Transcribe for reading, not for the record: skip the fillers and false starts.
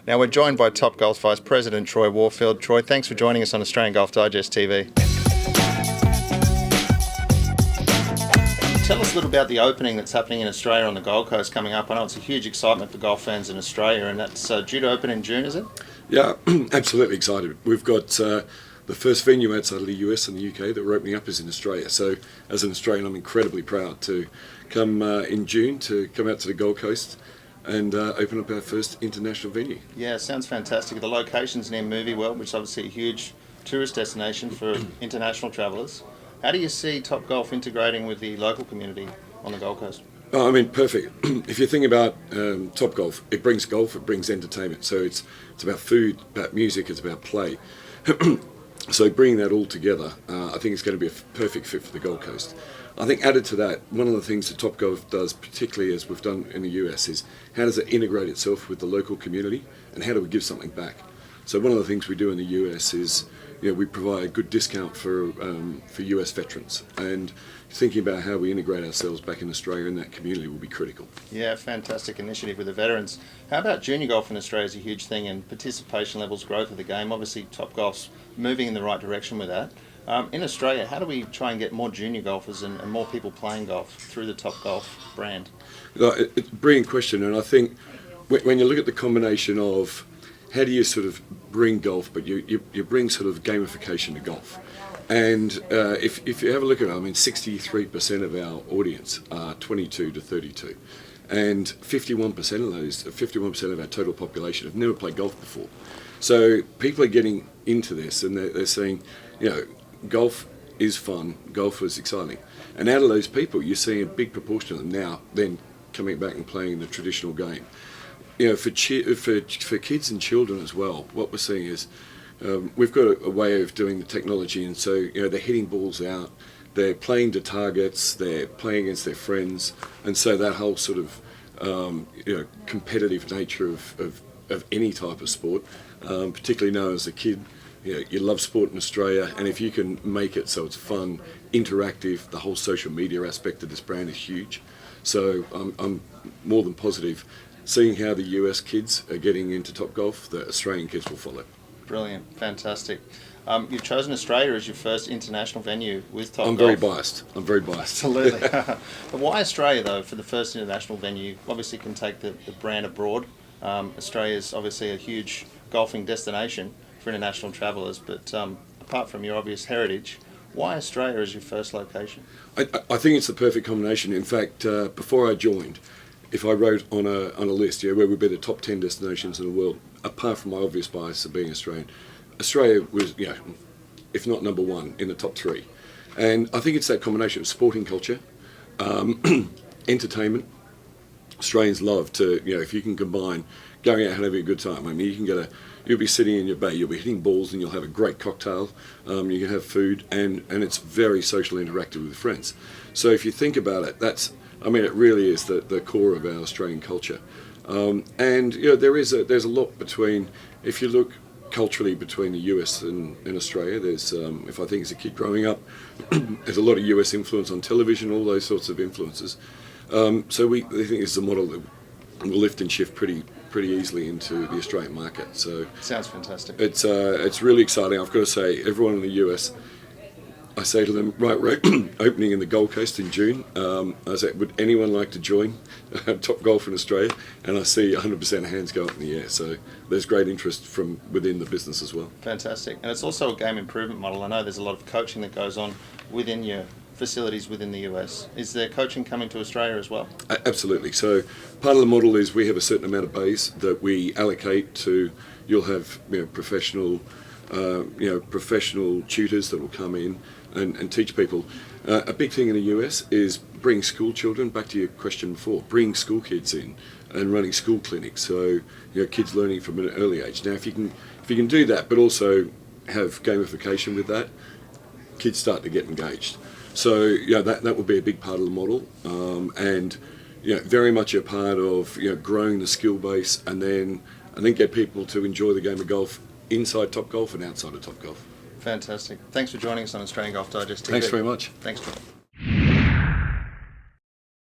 Now we're joined by Topgolf Vice President Troy Warfield. Troy, thanks for joining us on Australian Golf Digest TV. Tell us a little about the opening that's happening in Australia on the Gold Coast coming up. I know it's a huge excitement for golf fans in Australia, and that's due to open in June, is it? Yeah, absolutely excited. We've got the first venue outside of the US and the UK that we're opening up is in Australia. So as an Australian, I'm incredibly proud to come in June to come out to the Gold Coast and open up our first international venue. Yeah, sounds fantastic. The location's near Movie World, which is obviously a huge tourist destination for international travellers. How do you see Topgolf integrating with the local community on the Gold Coast? Oh, I mean, perfect. If you think about Topgolf, it brings golf, it brings entertainment. So it's about food, about music, it's about play. So bringing that all together, I think it's going to be a perfect fit for the Gold Coast. I think added to that, one of the things that Topgolf does, particularly as we've done in the US, is how does it integrate itself with the local community and how do we give something back? So one of the things we do in the US is, we provide a good discount for US veterans, and thinking about how we integrate ourselves back in Australia in that community will be critical. Yeah, fantastic initiative with the veterans. How about junior golf in Australia is a huge thing, and participation levels, growth of the game. Obviously Topgolf's moving in the right direction with that. In Australia, how do we try and get more junior golfers and more people playing golf through the Topgolf brand? It's a brilliant question, and I think when you look at the combination of how do you sort of bring golf, but you bring sort of gamification to golf. And if you have a look at it, I mean, 63% of our audience are 22 to 32. And 51% of those, 51% of our total population have never played golf before. So people are getting into this and they're saying, golf is fun, golf is exciting. And out of those people, you're seeing a big proportion of them now then coming back and playing the traditional game. For kids and children as well, what we're seeing is we've got a way of doing the technology, and so they're hitting balls out, they're playing to targets, they're playing against their friends, and so that whole sort of competitive nature of any type of sport, particularly now as a kid, you love sport in Australia, and if you can make it so it's fun, interactive, the whole social media aspect of this brand is huge. So I'm more than positive. Seeing how the US kids are getting into Topgolf, the Australian kids will follow. Brilliant, fantastic. You've chosen Australia as your first international venue with Topgolf. I'm very biased. Absolutely. But why Australia, though, for the first international venue? Obviously can take the brand abroad. Australia is obviously a huge golfing destination for international travellers, but apart from your obvious heritage, why Australia as your first location? I think it's the perfect combination. In fact, before I joined, if I wrote on a list, where would be the top 10 destinations in the world, apart from my obvious bias of being Australian, Australia was, if not number one, in the top three. And I think it's that combination of sporting culture, entertainment. Australians love to, if you can combine going out and having a good time. I mean, you can you'll be sitting in your bay, you'll be hitting balls, and you'll have a great cocktail. You can have food, and it's very social interactive with friends. So if you think about it, it really is the core of our Australian culture. And there's a lot between, if you look culturally between the US and Australia, there's, if I think as a kid growing up, there's a lot of US influence on television, all those sorts of influences. So I think this is a model that will lift and shift pretty easily into the Australian market. So sounds fantastic. It's really exciting. I've got to say, everyone in the US, I say to them, right, we're opening in the Gold Coast in June. I say, would anyone like to join Topgolf in Australia? And I see 100% of hands go up in the air. So there's great interest from within the business as well. Fantastic. And it's also a game improvement model. I know there's a lot of coaching that goes on within your facilities within the US. Is there coaching coming to Australia as well? Absolutely. So part of the model is we have a certain amount of bays that we allocate to. You'll have professional tutors that will come in and teach people. A big thing in the US is bring school children, back to your question before, bring school kids in and running school clinics, so kids learning from an early age. Now if you can do that but also have gamification with that, kids start to get engaged. So that would be a big part of the model, and very much a part of growing the skill base and then get people to enjoy the game of golf inside Topgolf and outside of Topgolf. Fantastic. Thanks for joining us on Australian Golf Digest TV. Thanks very much. Thanks, Troy.